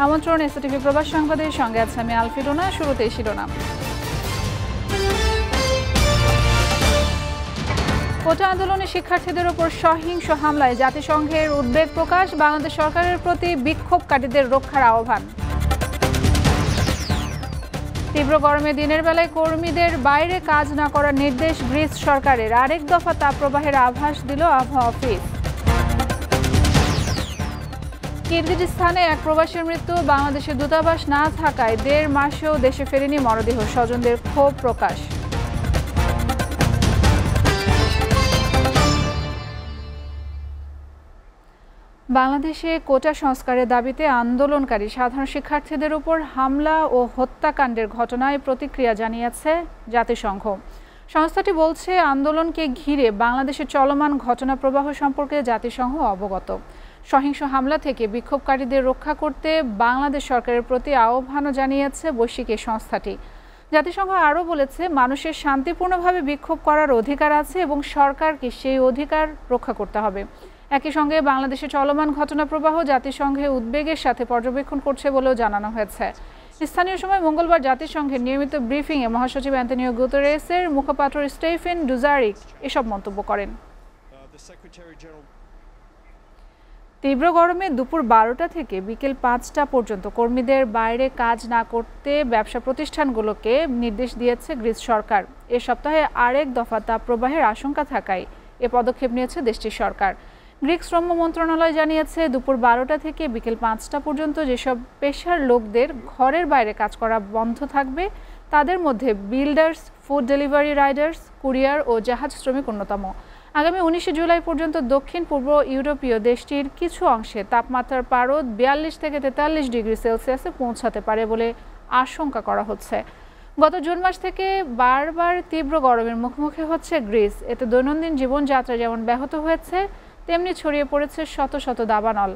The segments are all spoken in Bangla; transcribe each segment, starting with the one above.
আমন্ত্রণ এসটিভি প্রবাস সংবাদের সঙ্গে আছে আমি আলফিডোনা। শুরুতেই শিরোনাম। কোটা আন্দোলনে শিক্ষার্থীদের ওপর সহিংস হামলায় জাতিসংঘের উদ্বেগ প্রকাশ, বাংলাদেশ সরকারের প্রতি বিক্ষোভকারীদের রক্ষার আহ্বান। তীব্র গরমে দিনের বেলায় কর্মীদের বাইরে কাজ না করার নির্দেশ গ্রিস সরকারের, আরেক দফা তাপপ্রবাহের আভাস দিল আবহাওয়া অফিস। কিরগিজস্তানে এক প্রবাসীর মৃত্যু, বাংলাদেশের দূতাবাস না থাকায় 1.5 মাসেও দেশে ফেরেনি মরদেহ, স্বজনদের ক্ষোভ প্রকাশ। বাংলাদেশে কোটা সংস্কারের দাবিতে আন্দোলনকারী সাধারণ শিক্ষার্থীদের উপর হামলা ও হত্যাকাণ্ডের ঘটনায় প্রতিক্রিয়া জানিয়েছে জাতিসংঘ। সংস্থাটি বলছে, আন্দোলনকে ঘিরে বাংলাদেশের চলমান ঘটনা প্রবাহ সম্পর্কে জাতিসংঘ অবগত। সহিংস হামলা থেকে বিক্ষোভকারীদের রক্ষা করতে বাংলাদেশ সরকারের প্রতি আহ্বানও জানিয়েছে বৈশ্বিক এই সংস্থাটি। জাতিসংঘ আরও বলেছে, মানুষের শান্তিপূর্ণভাবে বিক্ষোভ করার অধিকার আছে এবং সরকারকে সেই অধিকার রক্ষা করতে হবে। একই সঙ্গে বাংলাদেশের চলমান ঘটনা প্রবাহ জাতিসংঘে উদ্বেগের সাথে পর্যবেক্ষণ করছে বলেও জানানো হয়েছে। স্থানীয় সময় মঙ্গলবার জাতিসংঘের নিয়মিত ব্রিফিংয়ে মহাসচিব অ্যান্তোনিও গুতেরেসের মুখপাত্র স্টেফেন ডুজারিক এসব মন্তব্য করেন। তীব্র গরমে দুপুর 12টা থেকে বিকেল 5টা পর্যন্ত কর্মীদের বাইরে কাজ না করতে ব্যবসা প্রতিষ্ঠানগুলোকে নির্দেশ দিয়েছে গ্রিস সরকার। এ সপ্তাহে আরেক দফা তাপপ্রবাহের আশঙ্কা থাকায় এ পদক্ষেপ নিয়েছে দেশটির সরকার। গ্রিক শ্রম মন্ত্রণালয় জানিয়েছে, দুপুর 12টা থেকে বিকেল 5টা পর্যন্ত যেসব পেশার লোকদের ঘরের বাইরে কাজ করা বন্ধ থাকবে তাদের মধ্যে builders, food delivery riders, courier ও জাহাজ শ্রমিক অন্যতম। আগামী 19 জুলাই পর্যন্ত দক্ষিণ পূর্ব ইউরোপীয় দেশটির কিছু অংশে তাপমাত্রার পারদ 42 থেকে 43 ডিগ্রি সেলসিয়াসে পৌঁছাতে পারে বলে আশঙ্কা করা হচ্ছে। গত জুন মাস থেকে বারবার তীব্র গরমের মুখোমুখি হচ্ছে গ্রিস। এতে দৈনন্দিন জীবনযাত্রা যেমন ব্যাহত হয়েছে, তেমনি ছড়িয়ে পড়েছে শত শত দাবানল।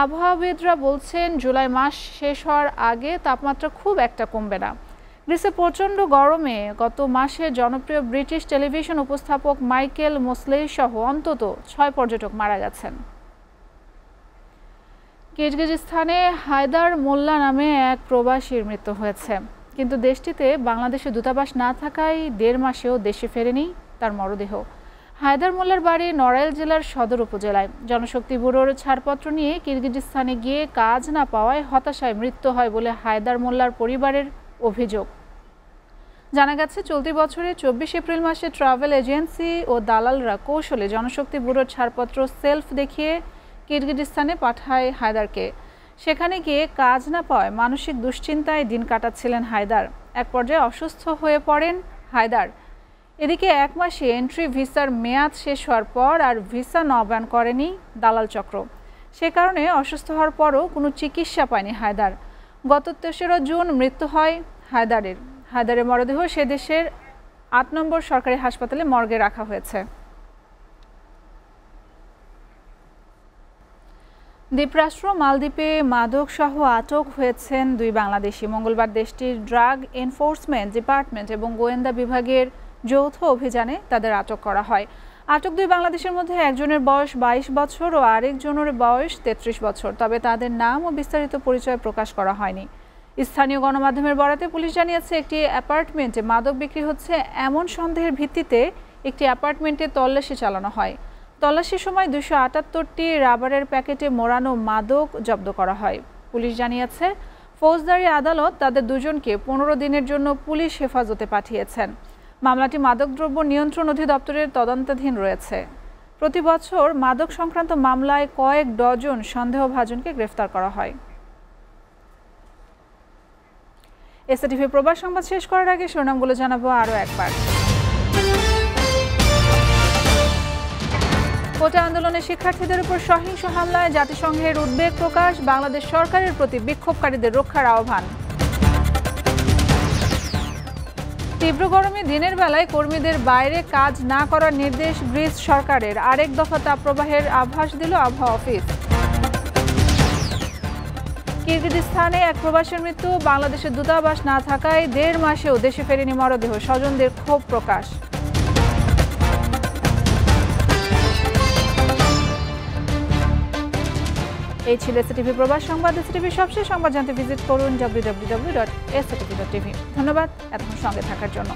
আবহাওয়াবিদরা বলছেন, জুলাই মাস শেষ হওয়ার আগে তাপমাত্রা খুব একটা কমবে না। গ্রিসে প্রচণ্ড গরমে গত মাসে জনপ্রিয় ব্রিটিশ টেলিভিশন উপস্থাপক মাইকেল মোসলেই সহ অন্তত 6 পর্যটক মারা গেছেন। কিরগিজস্তানে হায়দার মোল্লা নামে এক প্রবাসীর মৃত্যু হয়েছে, কিন্তু দেশটিতে বাংলাদেশের দূতাবাস না থাকায় 1.5 মাসেও দেশে ফেরেনি তার মরদেহ। হায়দার মোল্লার বাড়ি নড়াইল জেলার সদর উপজেলায়। জনশক্তি ব্যুরোর ছাড়পত্র নিয়ে কিরগিজস্তানে গিয়ে কাজ না পাওয়ায় হতাশায় মৃত্যু হয় বলে হায়দার মোল্লার পরিবারের অভিযোগ। জানা গেছে, চলতি বছরে 24 এপ্রিল মাসে ট্রাভেল এজেন্সি ও দালালরা কৌশলে জনশক্তি ব্যুরোর ছাড়পত্র সেলফ দেখিয়ে কিরগিজস্তানে পাঠায় হায়দারকে। সেখানে গিয়ে কাজ না পাওয়ায় মানসিক দুশ্চিন্তায় দিন কাটাচ্ছিলেন হায়দার। এক পর্যায়ে অসুস্থ হয়ে পড়েন হায়দার। এদিকে 1 মাসে এন্ট্রি ভিসার মেয়াদ শেষ হওয়ার পর আর ভিসা নবায়ন করেনি দালাল চক্র। সে কারণে অসুস্থ হওয়ার পরও কোনো চিকিৎসা পায়নি হায়দার। গত 3রা জুন মৃত্যু হয় হায়দারের। হায়দারের মরদেহ সে দেশের 8 নম্বর সরকারি হাসপাতালে মর্গে রাখা হয়েছে। দ্বীপরাষ্ট্র মালদ্বীপে মাদক সহ আটক হয়েছেন 2 বাংলাদেশি। মঙ্গলবার দেশটির ড্রাগ এনফোর্সমেন্ট ডিপার্টমেন্ট এবং গোয়েন্দা বিভাগের যৌথ অভিযানে তাদের আটক করা হয়। আটক 2 বাংলাদেশের মধ্যে একজনের বয়স 22 বছর ও আরেকজনের বয়স 33 বছর, তবে তাদের নাম ও বিস্তারিত পরিচয় প্রকাশ করা হয়নি। স্থানীয় গণমাধ্যমের বরাতে পুলিশ জানিয়েছে, একটি অ্যাপার্টমেন্টে মাদক বিক্রি হচ্ছে এমন সন্দেহের ভিত্তিতে একটি অ্যাপার্টমেন্টে তল্লাশি চালানো হয়। তল্লাশির সময় 278টি রাবারের প্যাকেটে মোড়ানো মাদক জব্দ করা হয়। পুলিশ জানিয়েছে, ফৌজদারি আদালত তাদের দুজনকে 15 দিনের জন্য পুলিশ হেফাজতে পাঠিয়েছেন। মামলাটি মাদকদ্রব্য নিয়ন্ত্রণ অধিদপ্তরের তদন্তাধীন রয়েছে। প্রতি বছর মাদক সংক্রান্ত মামলায় কয়েক ডজন সন্দেহভাজনকে গ্রেফতার করা হয়। এসটিভি প্রবাস সংবাদ শেষ করার আগে শিরোনামগুলো জানাবো আরও একবার। কোটা আন্দোলনে শিক্ষার্থীদের উপর সহিংস হামলায় জাতিসংঘের উদ্বেগ প্রকাশ, বাংলাদেশ সরকারের প্রতি বিক্ষোভকারীদের রক্ষার আহ্বান। তীব্র গরমে দিনের বেলায় কর্মীদের বাইরে কাজ না করার নির্দেশ গ্রিস সরকারের, আরেক দফা তাপপ্রবাহের আভাস দিল আবহাওয়া অফিস। কিরগিজস্তানে এক প্রবাসীর মৃত্যু, বাংলাদেশের দূতাবাস না থাকায় 1.5 মাসেও দেশে ফেরেনি মরদেহ, স্বজনদের ক্ষোভ প্রকাশ। এই ছিল এসএটিভি প্রবাস সংবাদ। এসএটিভির সবশেষ সংবাদ জানতে ভিজিট করুন www.sctv.tv। ধন্যবাদ এতক্ষণ সঙ্গে থাকার জন্য।